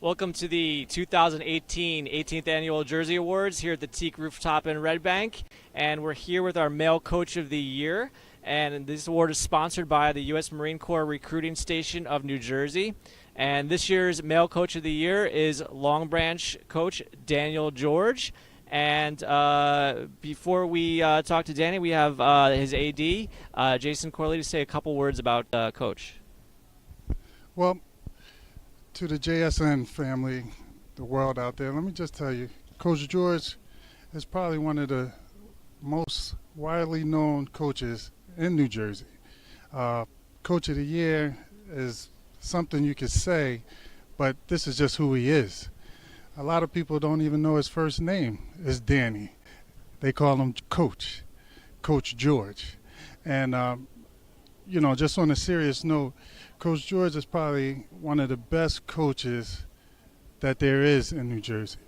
Welcome to the 2018 18th Annual Jersey Awards here at the Teak Rooftop in Red Bank. And we're here with our Male Coach of the Year. And this award is sponsored by the U.S. Marine Corps Recruiting Station of New Jersey. And this year's Male Coach of the Year is Long Branch coach Daniel George. And before we talk to Danny, we have his AD, Jason Corley, to say a couple words about Coach. Well, to the JSN family, the world out there, let me just tell you, Coach George is probably one of the most widely known coaches in New Jersey. Coach of the Year is something you could say, but this is just who he is. A lot of people don't even know his first name is Danny. They call him Coach, Coach George. And, just on a serious note, Coach George is probably one of the best coaches that there is in New Jersey.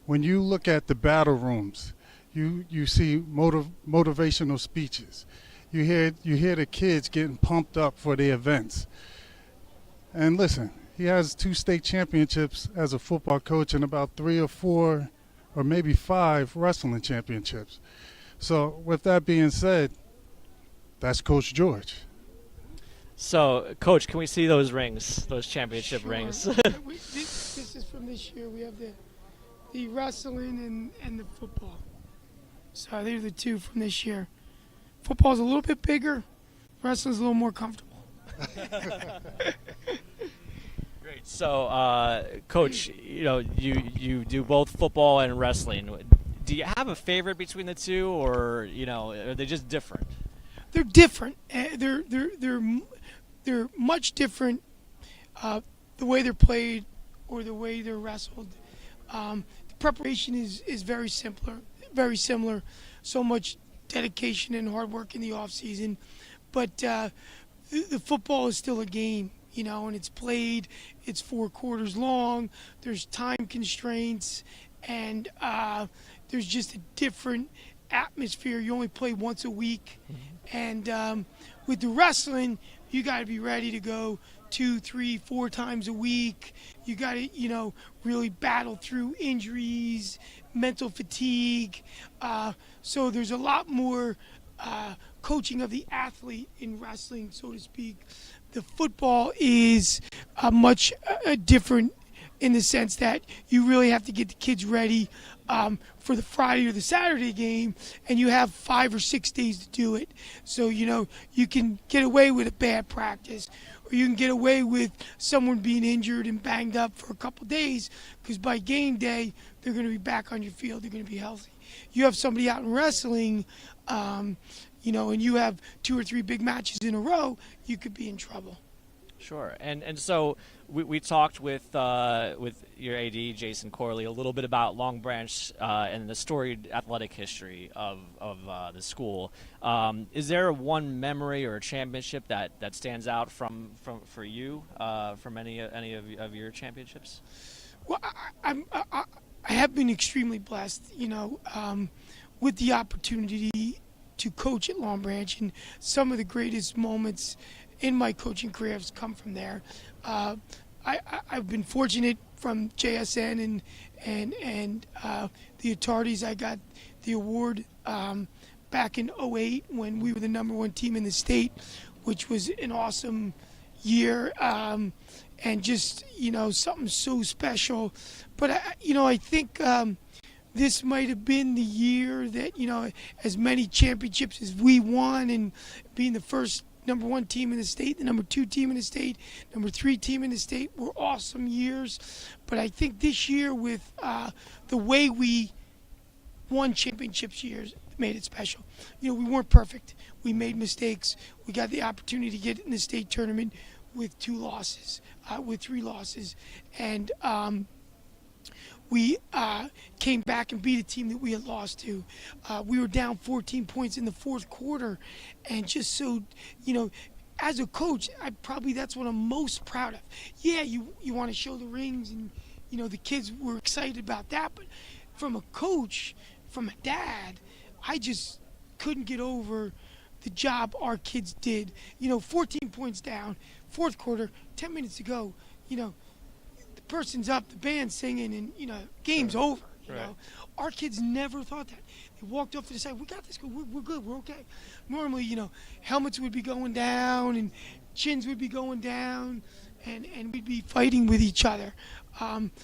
When you look at the battle rooms, you see motivational speeches. You hear the kids getting pumped up for the events. And listen, he has 2 state championships as a football coach and about 3 or 4 or maybe 5 wrestling championships. So with that being said, that's Coach George. So, Coach, can we see those rings, those championship Sure. rings? This is from this year. We have the wrestling and the football. So these are the 2 from this year. Football's a little bit bigger. Wrestling's a little more comfortable. Great. So, Coach, you do both football and wrestling. Do you have a favorite between the two, or are they just different? They're different. They're much different. The way they're played or the way they're wrestled. The preparation is very similar. So much dedication and hard work in the off season, but the football is still a game, and it's played. It's 4 quarters long. There's time constraints, and there's just a different atmosphere. You only play once a week, and with the wrestling, you got to be ready to go 2, 3, 4 times a week. You got to, really battle through injuries, mental fatigue. So there's a lot more coaching of the athlete in wrestling, so to speak. The football is much different in the sense that you really have to get the kids ready for the Friday or the Saturday game, and you have 5 or 6 days to do it. So, you can get away with a bad practice, or you can get away with someone being injured and banged up for a couple days, because by game day, they're going to be back on your field. They're going to be healthy. You have somebody out in wrestling, and you have 2 or 3 big matches in a row, you could be in trouble. Sure. And so we talked with your AD, Jason Corley, a little bit about Long Branch and the storied athletic history of the school. Is there one memory or a championship that stands out for you from any of your championships? Well, I have been extremely blessed, with the opportunity to coach at Long Branch, and some of the greatest moments in my coaching career has come from there. I've been fortunate from JSN and the authorities. I got the award back in '08 when we were the #1 team in the state, which was an awesome year, and just something so special. But I think this might have been the year that as many championships as we won, and being the first #1 team in the state, the #2 team in the state, #3 team in the state were awesome years. But I think this year, with the way we won championships years, made it special. We weren't perfect. We made mistakes. We got the opportunity to get in the state tournament with 3 losses, and we came back and beat a team that we had lost to. We were down 14 points in the 4th quarter, and just so, as a coach, that's what I'm most proud of. Yeah, you want to show the rings, and the kids were excited about that, but from a coach, from a dad, I just couldn't get over the job our kids did. 14 points down, 4th quarter, 10 minutes to go. person's up, the band's singing, and game's over. Right. Our kids never thought that. They walked off to the side. We got this. We're good. We're okay. Normally, helmets would be going down and chins would be going down, and we'd be fighting with each other.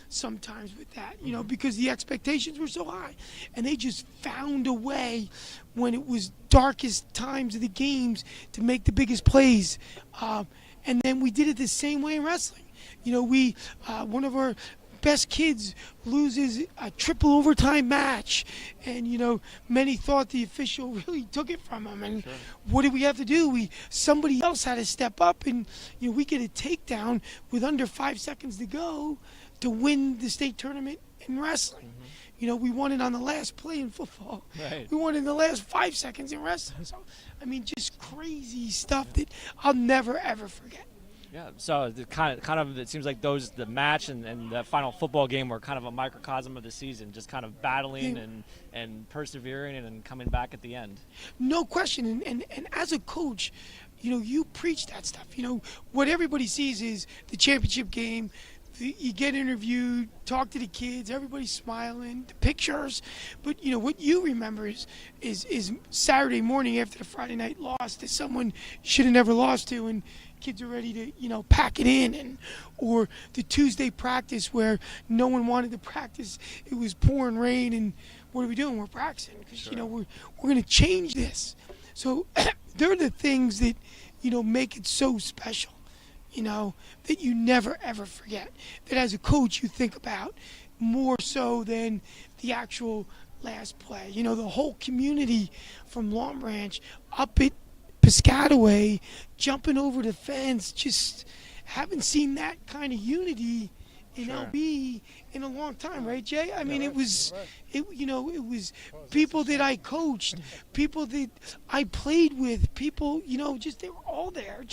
Sometimes with that, because the expectations were so high, and they just found a way when it was darkest times of the games to make the biggest plays. And then we did it the same way in wrestling. We one of our best kids loses a triple overtime match, and many thought the official really took it from him. And what did we have to do? Somebody else had to step up, and we get a takedown with under 5 seconds to go to win the state tournament in wrestling. We won it on the last play in football. Right. We won it in the last 5 seconds in wrestling. So, just crazy stuff that I'll never ever forget. Yeah, so the kind of it seems like the match and the final football game were kind of a microcosm of the season, just kind of battling and persevering and coming back at the end. No question. And as a coach, you preach that stuff. What everybody sees is the championship game. You get interviewed, talk to the kids, everybody's smiling, the pictures. But what you remember is Saturday morning after the Friday night loss that someone should have never lost to, and kids are ready to pack it in, or the Tuesday practice where no one wanted to practice. It was pouring rain, and what are we doing? We're practicing because we're going to change this. So they're the things that make it so special. That you never ever forget. That as a coach you think about more so than the actual last play. The whole community from Long Branch up at Piscataway, jumping over the fence, just haven't seen that kind of unity in LB in a long time, right, Jay? It was people that I coached, people that I played with, people, they were all there.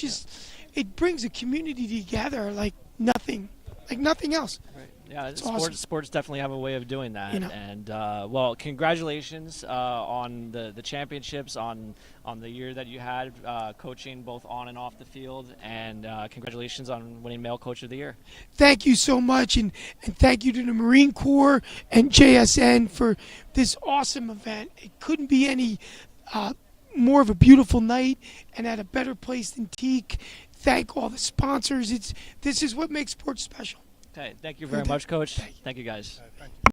It brings a community together like nothing else. Right. Yeah, awesome. Sports definitely have a way of doing that. And well, congratulations on the championships, on the year that you had coaching both on and off the field, and congratulations on winning Male Coach of the Year. Thank you so much, and thank you to the Marine Corps and JSN for this awesome event. It couldn't be any more of a beautiful night and at a better place than Teak. Thank all the sponsors. This is what makes sports special. Okay, thank you very much, Coach. Thank you, guys. Thank you.